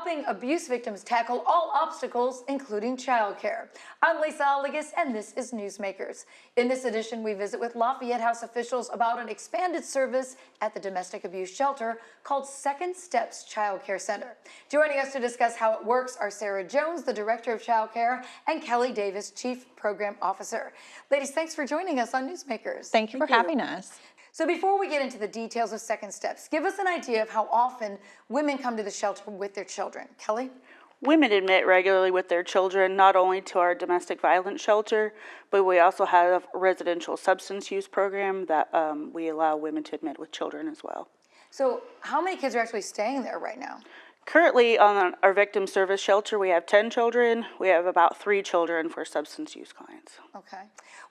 helping abuse victims tackle all obstacles, including childcare. I'm Lisa Aligas, and this is Newsmakers. In this edition, we visit with Lafayette House officials about an expanded service at the domestic abuse shelter called Second Steps Child Care Center. Joining us to discuss how it works are Sarah Jones, the Director of Child Care, and Kelly Davis, Chief Program Officer. Ladies, thanks for joining us on Newsmakers. Thank you for having us. So before we get into the details of Second Steps, give us an idea of how often women come to the shelter with their children. Kelly? Women admit regularly with their children, not only to our domestic violence shelter, but we also have a residential substance use program that we allow women to admit with children as well. So how many kids are actually staying there right now? Currently on our victim service shelter, we have 10 children. We have about 3 children for substance use clients. Okay.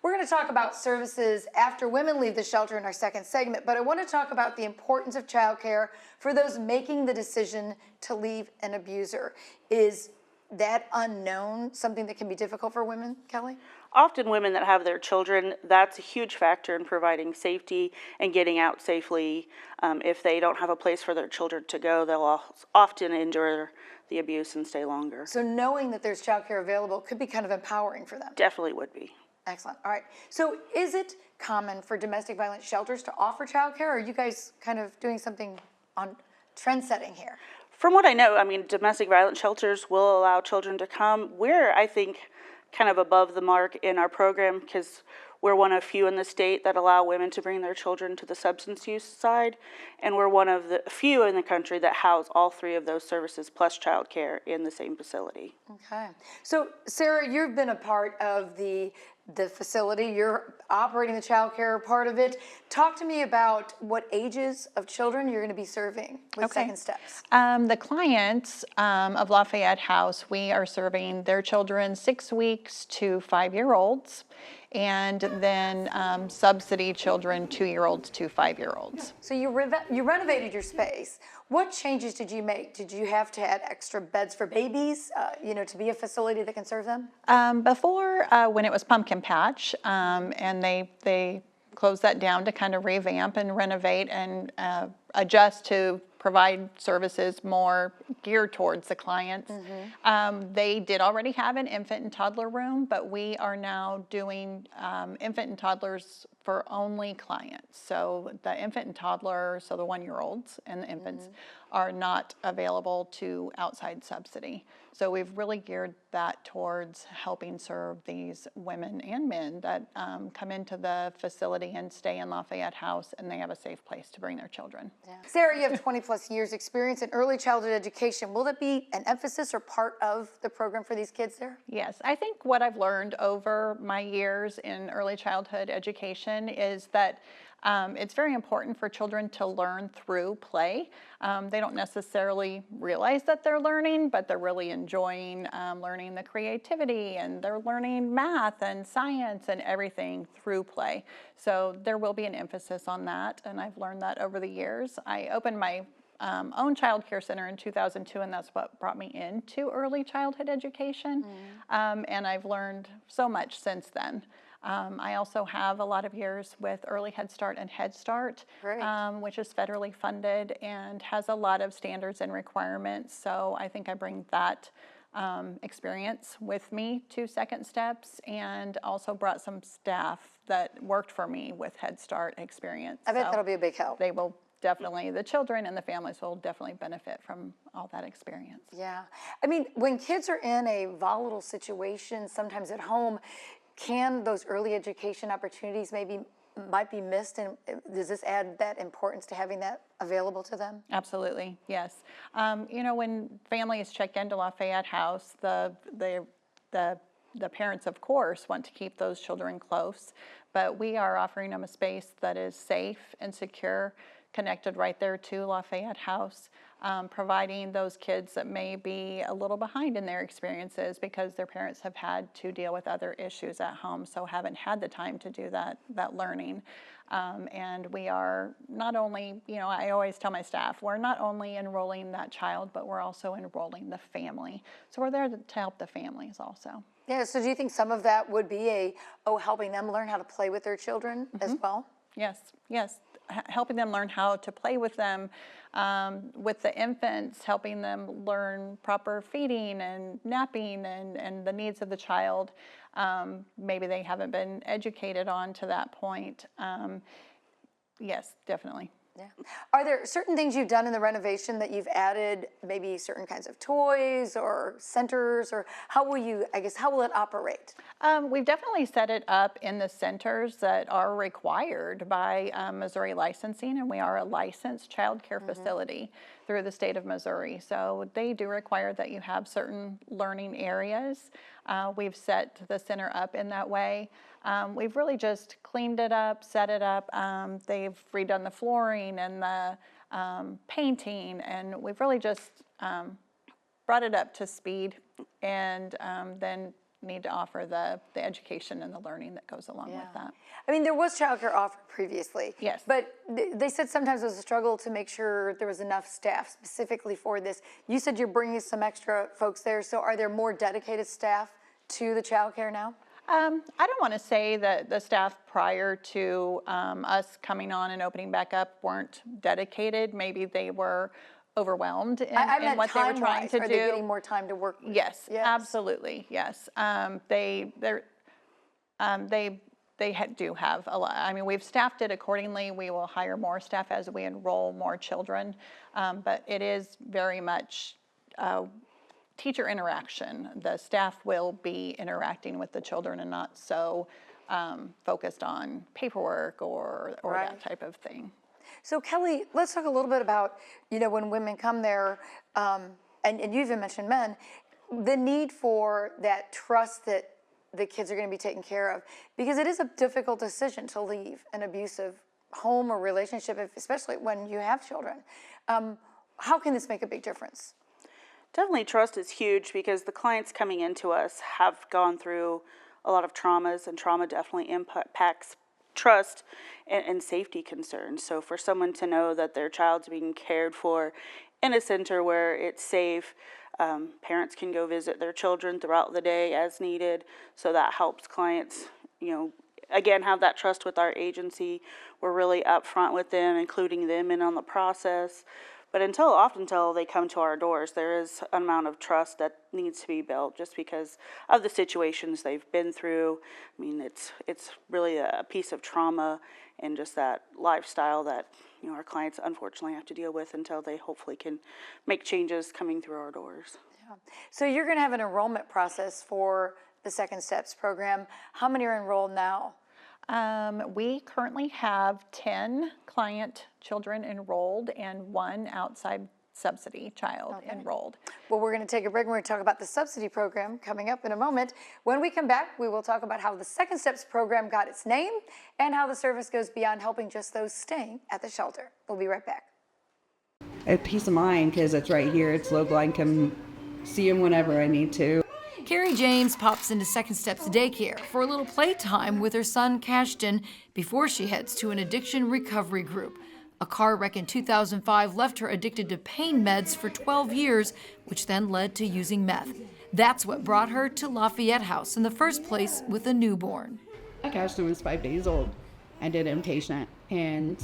We're going to talk about services after women leave the shelter in our second segment, but I want to talk about the importance of childcare for those making the decision to leave an abuser. Is that unknown something that can be difficult for women, Kelly? Often women that have their children, that's a huge factor in providing safety and getting out safely. If they don't have a place for their children to go, they'll often endure the abuse and stay longer. So knowing that there's childcare available could be kind of empowering for them. Definitely would be. Excellent. All right. So is it common for domestic violence shelters to offer childcare, or are you guys kind of doing something on trend setting here? From what I know, domestic violence shelters will allow children to come. We're, I think, kind of above the mark in our program because we're one of few in the state that allow women to bring their children to the substance use side, and we're one of the few in the country that house all 3 of those services plus child care in the same facility. Okay. So, Sarah, you've been a part of the facility. You're operating the child care part of it. Talk to me about what ages of children you're going to be serving with Second Steps. The clients of Lafayette House, we are serving their children 6 weeks to 5-year-olds, and then subsidy children 2-year-olds to 5-year-olds. So you renovated your space. What changes did you make? Did you have to add extra beds for babies, to be a facility that can serve them? Before, when it was Pumpkin Patch, and they closed that down to kind of revamp and renovate and adjust to provide services more geared towards the clients. They did already have an infant and toddler room, but we are now doing infant and toddlers for only clients. So the infant and toddler, so the 1-year-olds and the infants are not available to outside subsidy. So we've really geared that towards helping serve these women and men that come into the facility and stay in Lafayette House, and they have a safe place to bring their children. Yeah. Sarah, you have 20 plus years experience in early childhood education. Will that be an emphasis or part of the program for these kids there? Yes, I think what I've learned over my years in early childhood education is that it's very important for children to learn through play. They don't necessarily realize that they're learning, but they're really enjoying learning the creativity, and they're learning math and science and everything through play. So there will be an emphasis on that, and I've learned that over the years. I opened my own child care center in 2002, and that's what brought me into early childhood education. And I've learned so much since then. I also have a lot of years with Early Head Start and Head Start, which is federally funded and has a lot of standards and requirements. So I think I bring that experience with me to Second Steps, and also brought some staff that worked for me with Head Start experience. I bet that'll be a big help. They will definitely, the children and the families will definitely benefit from all that experience. Yeah. When kids are in a volatile situation, sometimes at home, can those early education opportunities might be missed, and does this add that importance to having that available to them? Absolutely, yes. When families check into Lafayette House, the parents, of course, want to keep those children close, but we are offering them a space that is safe and secure, connected right there to Lafayette House, providing those kids that may be a little behind in their experiences because their parents have had to deal with other issues at home, so haven't had the time to do that learning. And we are not only, I always tell my staff, we're not only enrolling that child, but we're also enrolling the family. So we're there to help the families also. Yeah, so do you think some of that would be helping them learn how to play with their children as well? Yes, yes. helping them learn how to play with them, with the infants, helping them learn proper feeding and napping and the needs of the child. Maybe they haven't been educated on to that point. Yes, definitely. Yeah. Are there certain things you've done in the renovation that you've added, maybe certain kinds of toys or centers, or how will it operate? We've definitely set it up in the centers that are required by Missouri licensing, and we are a licensed child care facility through the state of Missouri. So they do require that you have certain learning areas. We've set the center up in that way. We've really just cleaned it up, set it up. They've redone the flooring and the painting, and we've really just brought it up to speed, and then need to offer the education and the learning that goes along with that. I mean, there was childcare offered previously. Yes. But they said sometimes it was a struggle to make sure there was enough staff specifically for this. You said you're bringing some extra folks there, so are there more dedicated staff to the childcare now? I don't want to say that the staff prior to us coming on and opening back up weren't dedicated. Maybe they were overwhelmed in what they were trying to do. Are they getting more time to work with? Yes, absolutely, yes. They do have a lot. I mean, we've staffed it accordingly. We will hire more staff as we enroll more children, but it is very much teacher interaction. The staff will be interacting with the children and not so focused on paperwork or that type of thing. So Kelly, let's talk a little bit about, when women come there, and you even mentioned men, the need for that trust that the kids are going to be taken care of, because it is a difficult decision to leave an abusive home or relationship, especially when you have children. How can this make a big difference? Definitely trust is huge, because the clients coming into us have gone through a lot of traumas, and trauma definitely impacts trust and safety concerns. So for someone to know that their child's being cared for in a center where it's safe, parents can go visit their children throughout the day as needed. So that helps clients, again, have that trust with our agency. We're really upfront with them, including them in on the process. But often until they come to our doors, there is an amount of trust that needs to be built, just because of the situations they've been through. I mean, it's really a piece of trauma and just that lifestyle that our clients unfortunately have to deal with until they hopefully can make changes coming through our doors. Yeah. So you're going to have an enrollment process for the Second Steps program. How many are enrolled now? We currently have 10 client children enrolled and 1 outside subsidy child enrolled. Well, we're going to take a break and we're going to talk about the subsidy program coming up in a moment. When we come back, we will talk about how the Second Steps program got its name and how the service goes beyond helping just those staying at the shelter. We'll be right back. A peace of mind, because it's right here. It's local. I can see him whenever I need to. Carrie James pops into Second Steps daycare for a little playtime with her son Cashton before she heads to an addiction recovery group. A car wreck in 2005 left her addicted to pain meds for 12 years, which then led to using meth. That's what brought her to Lafayette House in the first place with a newborn. Cashton was 5 days old. I did inpatient and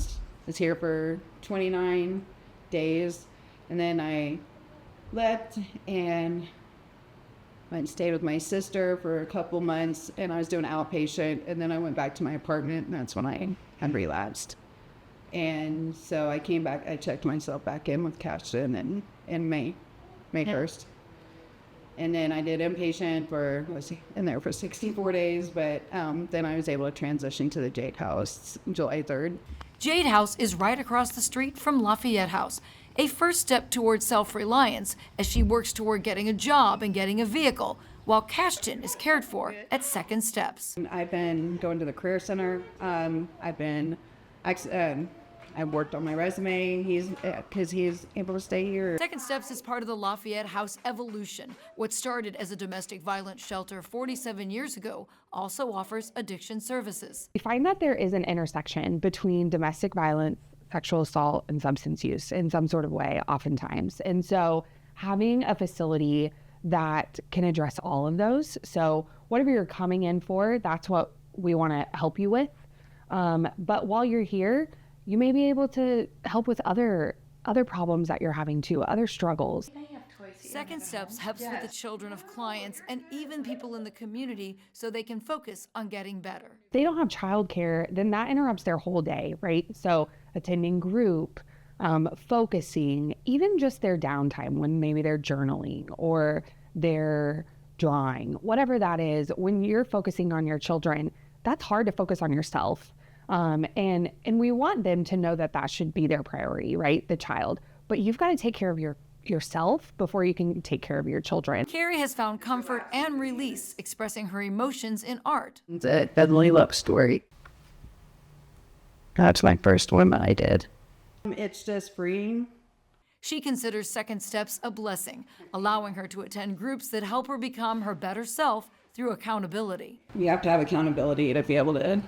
was here for 29 days. And then I left and went and stayed with my sister for a couple months, and I was doing outpatient, and then I went back to my apartment, and that's when I had relapsed. And so I came back, I checked myself back in with Cashton in May 1st. And then I did inpatient was in there for 64 days, but then I was able to transition to the Jade House July 3rd. Jade House is right across the street from Lafayette House, a first step toward self-reliance as she works toward getting a job and getting a vehicle, while Cashton is cared for at Second Steps. I've been going to the Career Center. I've worked on my resume because he's able to stay here. Second Steps is part of the Lafayette House evolution. What started as a domestic violence shelter 47 years ago also offers addiction services. We find that there is an intersection between domestic violence, sexual assault, and substance use in some sort of way, oftentimes. And so having a facility that can address all of those. So whatever you're coming in for, that's what we want to help you with. But while you're here, you may be able to help with other problems that you're having too, other struggles. Second Steps helps with the children of clients and even people in the community so they can focus on getting better. If they don't have childcare, then that interrupts their whole day, right? So attending group, focusing, even just their downtime when maybe they're journaling or they're drawing, whatever that is, when you're focusing on your children, that's hard to focus on yourself. And we want them to know that that should be their priority, right? The child. But you've got to take care of yourself before you can take care of your children. Carrie has found comfort and release expressing her emotions in art. It's a deadly love story. That's my first one I did. It's just freeing. She considers Second Steps a blessing, allowing her to attend groups that help her become her better self through accountability. You have to have accountability to be able to,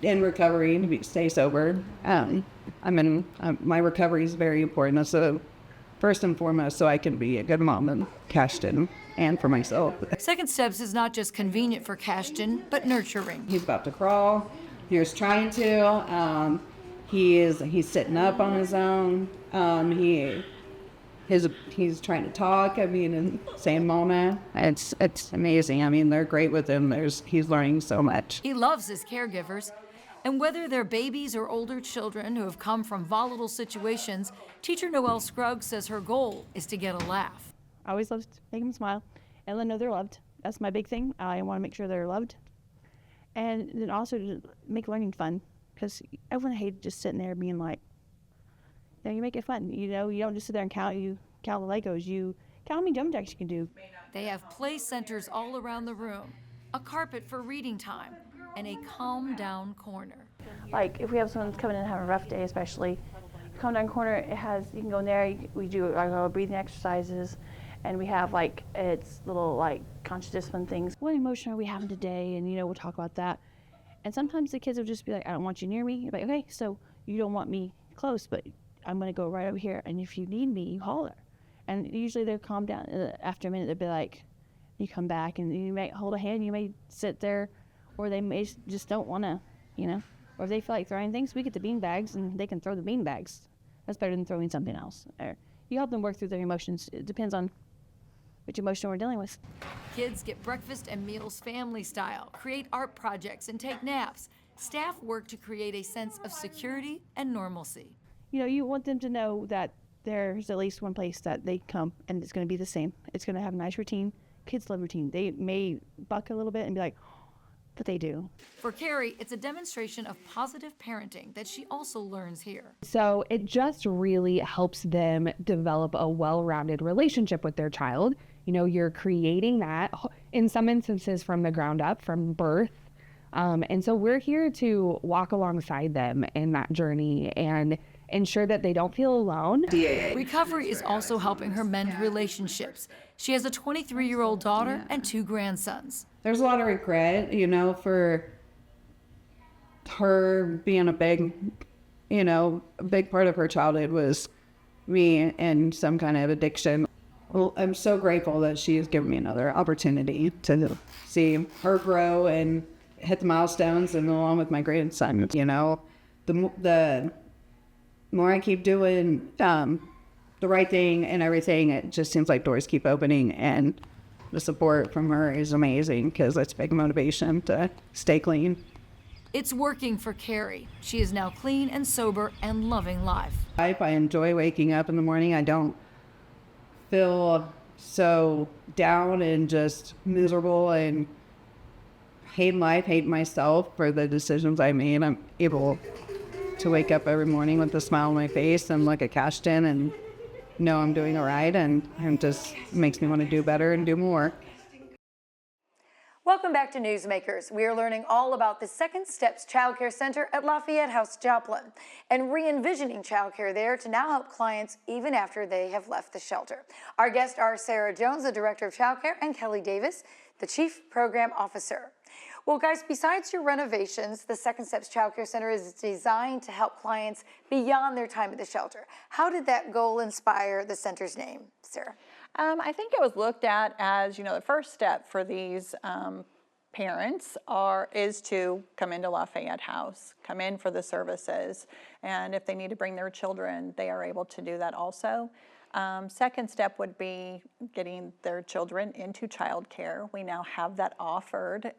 in recovery, to stay sober. My recovery is very important. So first and foremost, so I can be a good mom and Cashton, and for myself. Second Steps is not just convenient for Cashton, but nurturing. He's about to crawl. He's trying to. He's sitting up on his own. He's trying to talk. I mean, in the same moment. It's amazing. I mean, they're great with him. He's learning so much. He loves his caregivers. And whether they're babies or older children who have come from volatile situations, teacher Noelle Scruggs says her goal is to get a laugh. I always love to make them smile and let them know they're loved. That's my big thing. I want to make sure they're loved. And then also to make learning fun, because everyone hates just sitting there being like, you make it fun. You don't just sit there and count the Legos. You count how many jump jacks you can do. They have play centers all around the room, a carpet for reading time, and a calm down corner. Like if we have someone coming in and having a rough day, especially, calm down corner, you can go in there, we do breathing exercises, and we have it's little conscious discipline things. What emotion are we having today? And we'll talk about that. And sometimes the kids will just be like, I don't want you near me. You're like, okay, so you don't want me close, but I'm gonna go right over here, and if you need me, you holler. And usually they'll calm down. After a minute, they'll be like, you come back and you may hold a hand, you may sit there, or they may just don't wanna, or if they feel like throwing things, we get the bean bags and they can throw the bean bags. That's better than throwing something else. Or you help them work through their emotions. It depends on which emotion we're dealing with. Kids get breakfast and meals family style, create art projects, and take naps. Staff work to create a sense of security and normalcy. You want them to know that there's at least one place that they come and it's going to be the same. It's going to have a nice routine. Kids love routine. They may buck a little bit and be like, but they do. For Carrie, it's a demonstration of positive parenting that she also learns here. So it just really helps them develop a well-rounded relationship with their child. You're creating that in some instances from the ground up, from birth. And so we're here to walk alongside them in that journey and ensure that they don't feel alone. Recovery is also helping her mend relationships. She has a 23-year-old daughter and 2 grandsons. There's a lot of regret, for her being a big part of her childhood was me and some kind of addiction. Well, I'm so grateful that she has given me another opportunity to see her grow and hit the milestones, and along with my grandson, the more I keep doing the right thing and everything, it just seems like doors keep opening, and the support from her is amazing because it's big motivation to stay clean. It's working for Carrie. She is now clean and sober and loving life. I enjoy waking up in the morning. I don't feel so down and just miserable and hate life, hate myself for the decisions I made. I'm able to wake up every morning with a smile on my face and look at Cashton and know I'm doing all right, and it just makes me want to do better and do more. Welcome back to Newsmakers. We are learning all about the Second Steps Child Care Center at Lafayette House Joplin and re-envisioning child care there to now help clients even after they have left the shelter. Our guests are Sarah Jones, the Director of Child Care, and Kelly Davis, the Chief Program Officer. Well, guys, besides your renovations, the Second Steps Child Care Center is designed to help clients beyond their time at the shelter. How did that goal inspire the center's name, Sarah? I think it was looked at as, the first step for these parents is to come into Lafayette House, come in for the services, and if they need to bring their children, they are able to do that also. Second step would be getting their children into childcare. We now have that offered,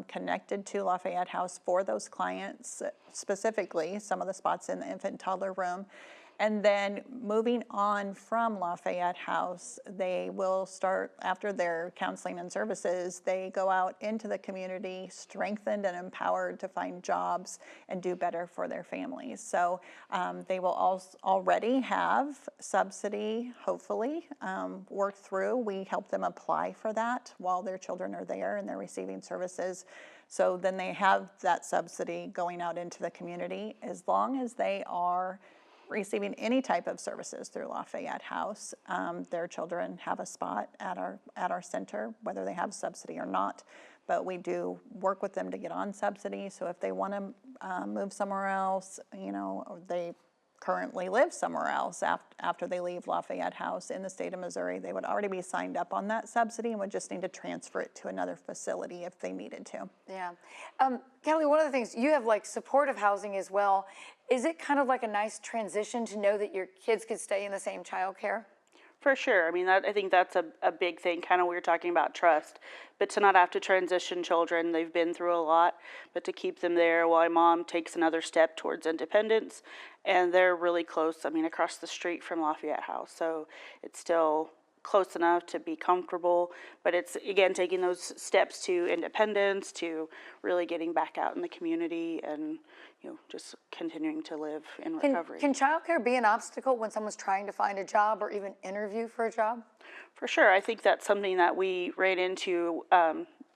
connected to Lafayette House for those clients, specifically some of the spots in the infant and toddler room. And then moving on from Lafayette House, they will start, after their counseling and services, they go out into the community, strengthened and empowered to find jobs and do better for their families. So they will already have subsidy, hopefully, worked through. We help them apply for that while their children are there and they're receiving services. So then they have that subsidy going out into the community as long as they are receiving any type of services through Lafayette House. Their children have a spot at our center, whether they have subsidy or not. But we do work with them to get on subsidy. So if they want to move somewhere else, or they currently live somewhere else after they leave Lafayette House in the state of Missouri, they would already be signed up on that subsidy and would just need to transfer it to another facility if they needed to. Yeah. Kelly, one of the things, you have like supportive housing as well. Is it kind of like a nice transition to know that your kids could stay in the same child care? For sure. I mean, I think that's a big thing, kind of we were talking about trust, but to not have to transition children, they've been through a lot, but to keep them there while mom takes another step towards independence, and they're really close, I mean, across the street from Lafayette House, so it's still close enough to be comfortable, but it's, again, taking those steps to independence, to really getting back out in the community and, just continuing to live in recovery. Can childcare be an obstacle when someone's trying to find a job or even interview for a job? For sure. I think that's something that we ran into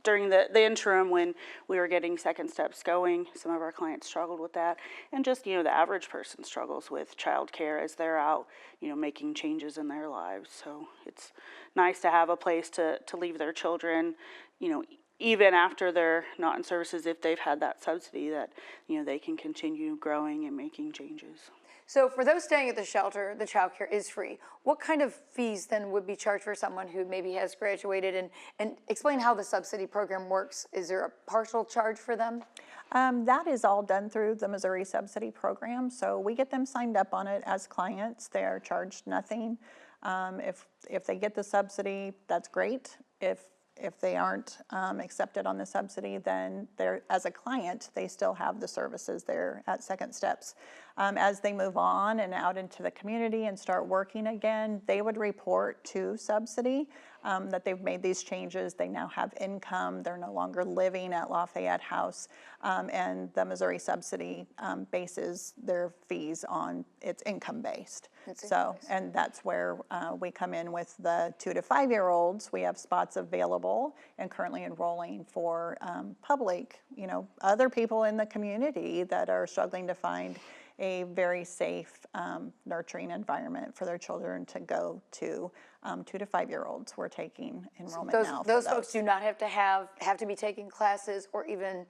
during the interim when we were getting second steps going. Some of our clients struggled with that. And just, the average person struggles with childcare as they're out, making changes in their lives. So it's nice to have a place to leave their children, even after they're not in services, if they've had that subsidy, that, they can continue growing and making changes. So for those staying at the shelter, the child care is free. What kind of fees then would be charged for someone who maybe has graduated? And explain how the subsidy program works. Is there a partial charge for them? That is all done through the Missouri Subsidy Program. So we get them signed up on it as clients. They are charged nothing. If they get the subsidy, that's great. If they aren't accepted on the subsidy, then they're, as a client, they still have the services there at Second Steps. As they move on and out into the community and start working again, they would report to subsidy that they've made these changes. They now have income. They're no longer living at Lafayette House. And the Missouri Subsidy bases their fees on its income-based. And that's where we come in with the 2 to 5 year olds. We have spots available and currently enrolling for public, other people in the community that are struggling to find a very safe, nurturing environment for their children to go to. 2 to 5 year olds, we're taking enrollment now. Those folks do not have to be taking classes or even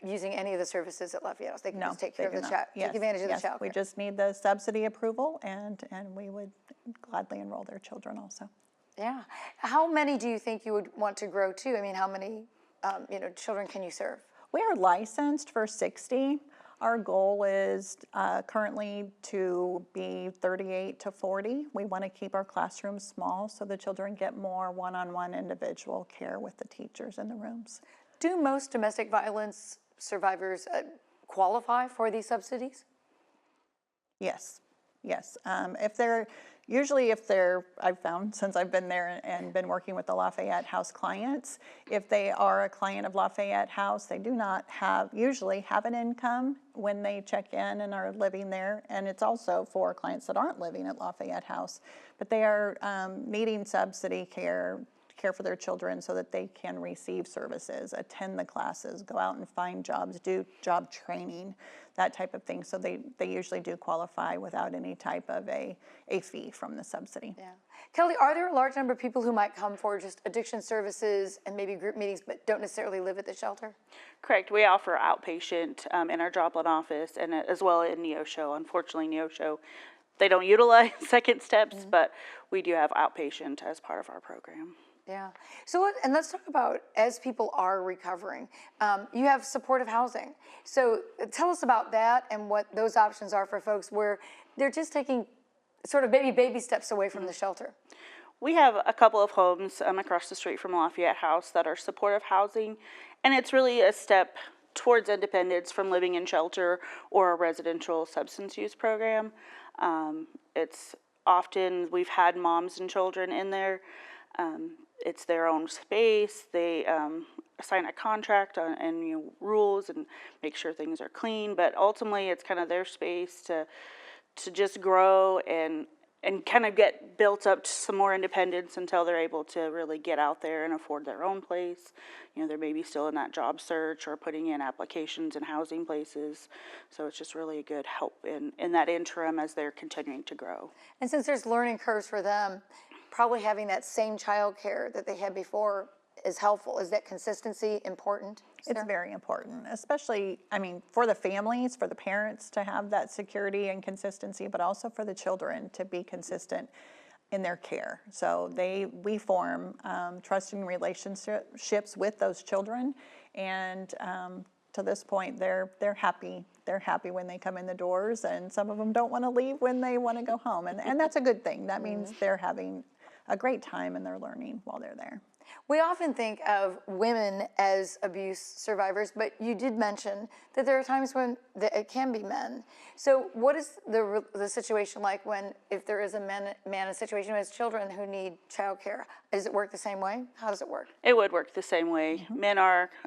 using any of the services at Lafayette House. They can just take care of the child, take advantage of the child care. We just need the subsidy approval, and we would gladly enroll their children also. Yeah. How many do you think you would want to grow to? I mean, how many children can you serve? We are licensed for 60. Our goal is currently to be 38 to 40. We want to keep our classrooms small so the children get more one-on-one individual care with the teachers in the rooms. Do most domestic violence survivors qualify for these subsidies? Yes. I've found since I've been there and been working with the Lafayette House clients, if they are a client of Lafayette House, they do not usually have an income when they check in and are living there. And it's also for clients that aren't living at Lafayette House, but they are needing subsidy care for their children so that they can receive services, attend the classes, go out and find jobs, do job training, that type of thing. So they usually do qualify without any type of a fee from the subsidy. Yeah. Kelly, are there a large number of people who might come for just addiction services and maybe group meetings but don't necessarily live at the shelter? Correct. We offer outpatient in our drop-in office and as well in Neosho. Unfortunately, Neosho, they don't utilize second steps, but we do have outpatient as part of our program. Yeah. So, and let's talk about as people are recovering, you have supportive housing. So tell us about that and what those options are for folks where they're just taking sort of baby steps away from the shelter. We have a couple of homes across the street from Lafayette House that are supportive housing, and it's really a step towards independence from living in shelter or a residential substance use program. It's often, we've had moms and children in there. It's their own space. They sign a contract and rules and make sure things are clean. But ultimately, it's kind of their space to just grow and kind of get built up to some more independence until they're able to really get out there and afford their own place. They're maybe still in that job search or putting in applications in housing places. So it's just really a good help in that interim as they're continuing to grow. And since there's learning curves for them, probably having that same child care that they had before is helpful. Is that consistency important? It's very important, especially, I mean, for the families, for the parents to have that security and consistency, but also for the children to be consistent in their care. So we form trusting relationships with those children, and to this point, they're happy. They're happy when they come in the doors, and some of them don't want to leave when they want to go home, and that's a good thing. That means they're having a great time and they're learning while they're there. We often think of women as abuse survivors, but you did mention that there are times when it can be men. So what is the situation like if there is a man in a situation who has children who need child care? Does it work the same way? How does it work? It would work the same way. Men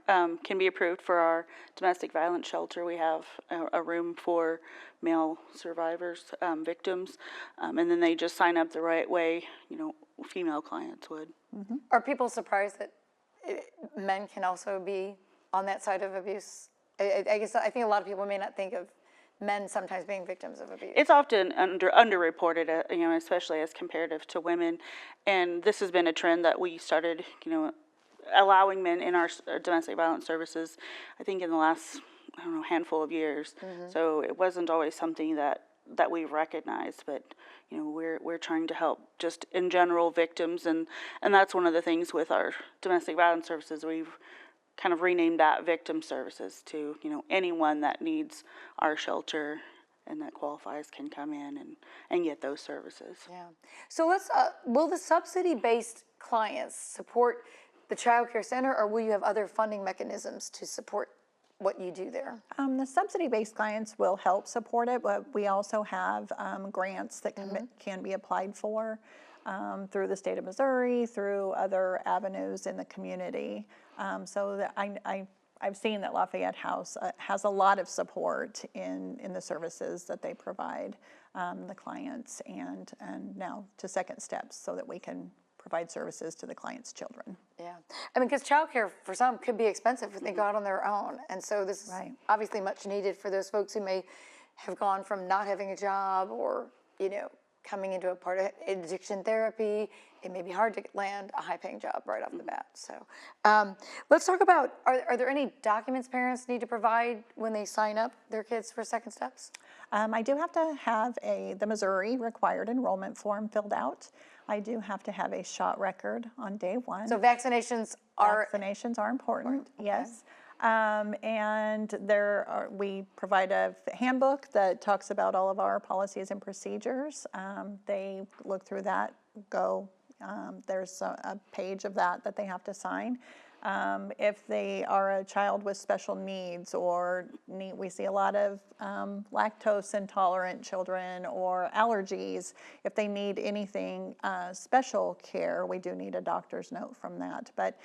can be approved for our domestic violence shelter. We have a room for male survivors, victims, and then they just sign up the right way, female clients would. Are people surprised that men can also be on that side of abuse? I think a lot of people may not think of men sometimes being victims of abuse. It's often underreported, especially as comparative to women. And this has been a trend that we started, allowing men in our domestic violence services, I think in the last, handful of years. So it wasn't always something that we've recognized, but we're trying to help just in general victims, and that's one of the things with our domestic violence services. We've kind of renamed that victim services to anyone that needs our shelter and that qualifies can come in and get those services. Yeah. So will the subsidy-based clients support the child care center, or will you have other funding mechanisms to support what you do there? The subsidy-based clients will help support it, but we also have grants that can be applied for through the state of Missouri, through other avenues in the community. So that I've seen that Lafayette House has a lot of support in the services that they provide the clients, and now to second steps so that we can provide services to the client's children. Yeah, because childcare for some could be expensive if they go out on their own, and so this is obviously much needed for those folks who may have gone from not having a job or coming into a part of addiction therapy. It may be hard to land a high-paying job right off the bat. So let's talk about, are there any documents parents need to provide when they sign up their kids for Second Steps? I do have to have the Missouri required enrollment form filled out. I do have to have a shot record on day one. So vaccinations are important, yes. And we provide a handbook that talks about all of our policies and procedures. They look through that, there's a page of that they have to sign. If they are a child with special needs we see a lot of lactose intolerant children or allergies. If they need anything special care, we do need a doctor's note from that. But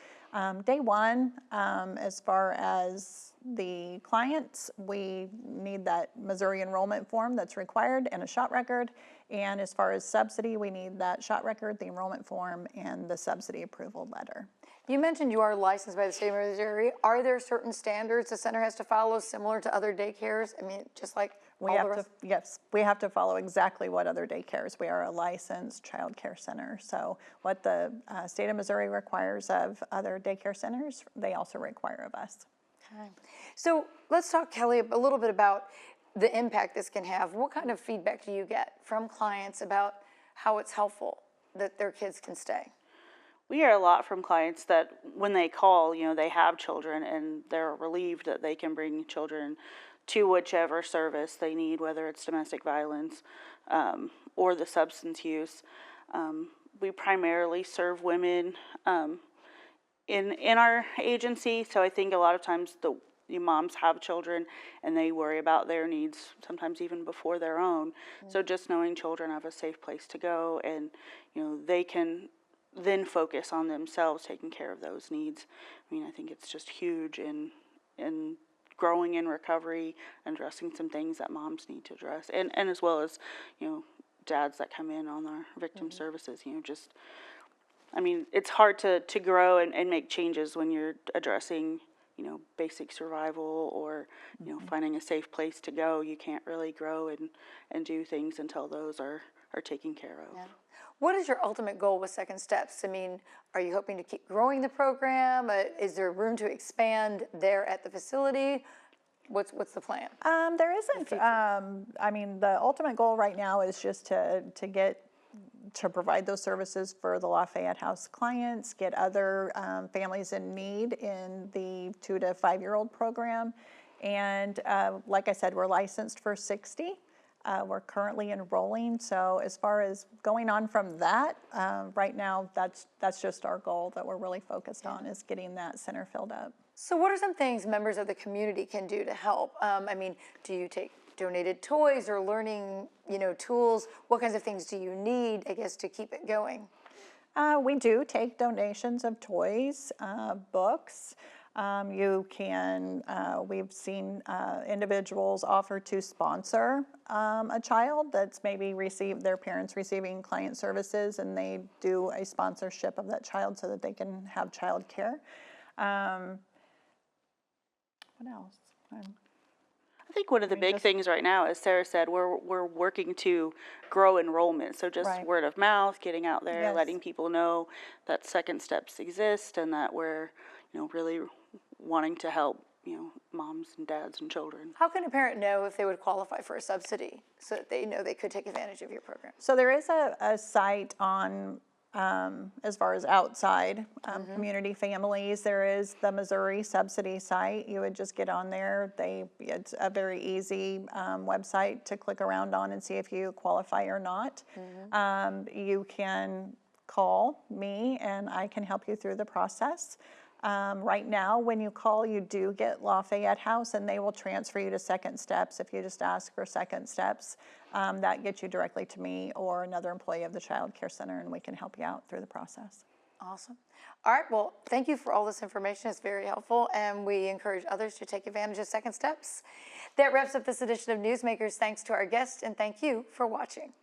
day one, as far as the clients, we need that Missouri enrollment form that's required and a shot record. And as far as subsidy, we need that shot record, the enrollment form, and the subsidy approval letter. You mentioned you are licensed by the state of Missouri. Are there certain standards the center has to follow similar to other daycares? Just like Yes, we have to follow exactly what other daycares. We are a licensed child care center. So what the state of Missouri requires of other daycare centers, they also require of us. Okay. So let's talk, Kelly, a little bit about the impact this can have. What kind of feedback do you get from clients about how it's helpful that their kids can stay? We hear a lot from clients that when they call, they have children and they're relieved that they can bring children to whichever service they need, whether it's domestic violence or the substance use. We primarily serve women in our agency, so I think a lot of times the moms have children and they worry about their needs sometimes even before their own. So just knowing children have a safe place to go and they can then focus on themselves taking care of those needs. I think it's just huge in growing in recovery and addressing some things that moms need to address, and as well as dads that come in on our victim services. It's hard to grow and make changes when you're addressing basic survival or finding a safe place to go. You can't really grow and do things until those are taken care of. Yeah. What is your ultimate goal with Second Steps? Are you hoping to keep growing the program? Is there room to expand there at the facility? What's the plan? There isn't. The ultimate goal right now is just to provide those services for the Lafayette House clients, get other families in need in the 2 to 5 year old program. And like I said, we're licensed for 60. We're currently enrolling. So as far as going on from that, right now, that's just our goal that we're really focused on, is getting that center filled up. So what are some things members of the community can do to help? Do you take donated toys or learning, tools? What kinds of things do you need, I guess, to keep it going? We do take donations of toys, books. You can, we've seen individuals offer to sponsor a child that's maybe their parents receiving client services, and they do a sponsorship of that child so that they can have child care. What else? I think one of the big things right now, as Sarah said, we're working to grow enrollment. So just Right. word of mouth, getting out there, Yes. letting people know that Second Steps exist and that we're, really wanting to help, moms and dads and children. How can a parent know if they would qualify for a subsidy so that they know they could take advantage of your program? So there is a site on, as far as outside community families, there is the Missouri subsidy site. You would just get on there. It's a very easy website to click around on and see if you qualify or not. You can call me and I can help you through the process. Right now, when you call, you do get Lafayette House, and they will transfer you to Second Steps. If you just ask for Second Steps, that gets you directly to me or another employee of the Child Care Center, and we can help you out through the process. Awesome. All right, well, thank you for all this information. It's very helpful, and we encourage others to take advantage of Second Steps. That wraps up this edition of Newsmakers. Thanks to our guests, and thank you for watching.